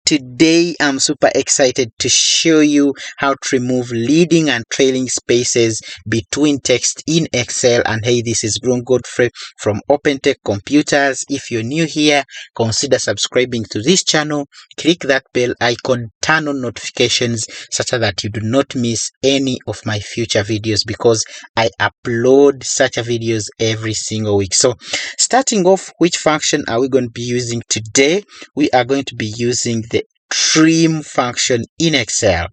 Today I'm super excited to show you how to remove leading and trailing spaces between text in Excel. And hey, this is Bruno Godfrey from OpenTech Computers. If you're new here, consider subscribing to this channel. Click that bell icon, turn on notifications such that you do not miss any of my future videos, because I upload such videos every single week. So starting off, which function are we going to be using today? We are going to be using the trim function in Excel.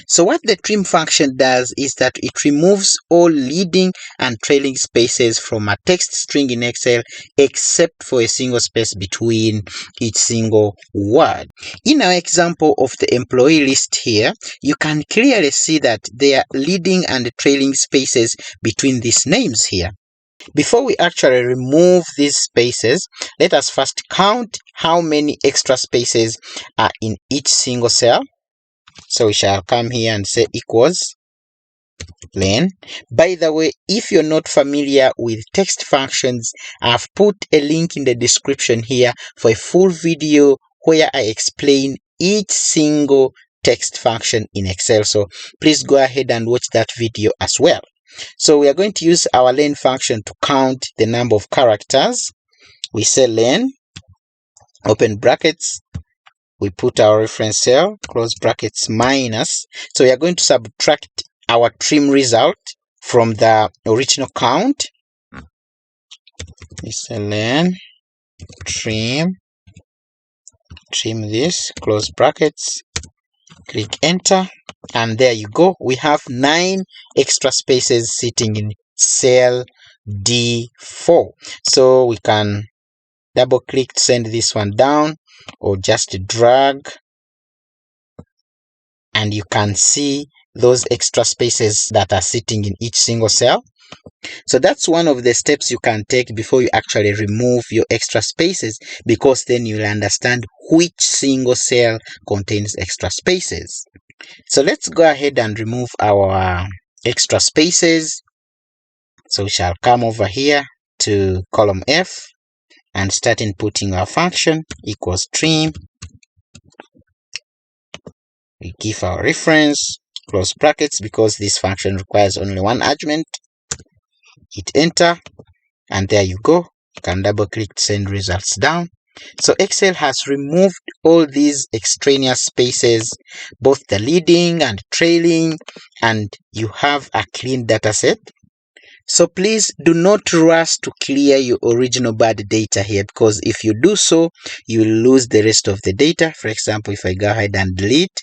So what the trim function does is that it removes all leading and trailing spaces from a text string in Excel, except for a single space between each single word. In our example of the employee list here, you can clearly see that there are leading and trailing spaces between these names here. Before we actually remove these spaces, let us first count how many extra spaces are in each single cell. So we shall come here and say equals len. By the way, if you're not familiar with text functions, I've put a link in the description here for a full video where I explain each single text function in Excel. So please go ahead and watch that video as well. So we are going to use our len function to count the number of characters. We say len, open brackets, we put our reference cell, close brackets, minus. So we are going to subtract our trim result from the original count. We say len, trim this, close brackets, click enter. And there you go. We have 9 extra spaces sitting in cell D4. So we can double click to send this one down, or just drag, and you can see those extra spaces that are sitting in each single cell. So that's one of the steps you can take before you actually remove your extra spaces, because then you'll understand which single cell contains extra spaces. So let's go ahead and remove our extra spaces. So we shall come over here to column F and start inputting our function equals trim. We give our reference, close brackets, because this function requires only one argument. Hit enter, and there you go. You can double click to send results down. So Excel has removed all these extraneous spaces, both the leading and trailing, and you have a clean data set. So please do not rush to clear your original bad data here, because if you do so, you will lose the rest of the data. For example, if I go ahead and delete,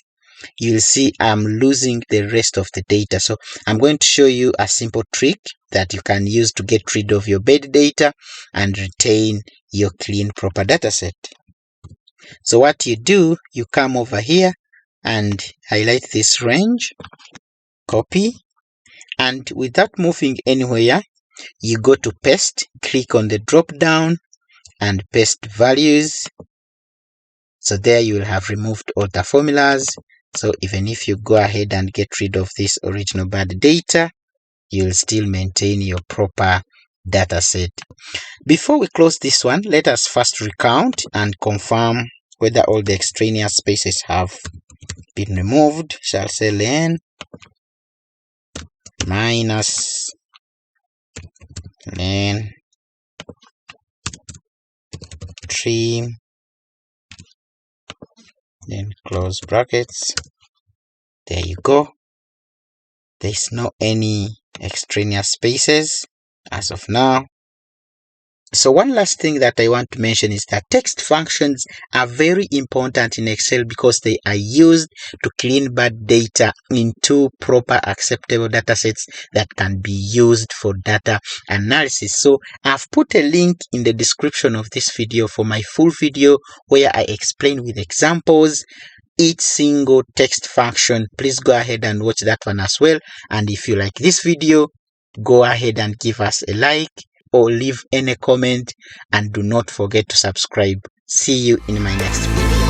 you'll see I'm losing the rest of the data. So I'm going to show you a simple trick that you can use to get rid of your bad data and retain your clean proper data set. So what you do, you come over here and highlight this range, copy, and without moving anywhere, you go to paste, click on the drop down and paste values. So there you will have removed all the formulas. So even if you go ahead and get rid of this original bad data, you'll still maintain your proper data set. Before we close this one, let us first recount and confirm whether all the extraneous spaces have been removed. Shall say len minus len trim, then close brackets. There you go. There's no any extraneous spaces as of now. So one last thing that I want to mention is that text functions are very important in Excel, because they are used to clean bad data into proper acceptable data sets that can be used for data analysis. So I've put a link in the description of this video for my full video where I explain with examples each single text function. Please go ahead and watch that one as well. And if you like this video, go ahead and give us a like or leave any comment, and do not forget to subscribe. See you in my next video.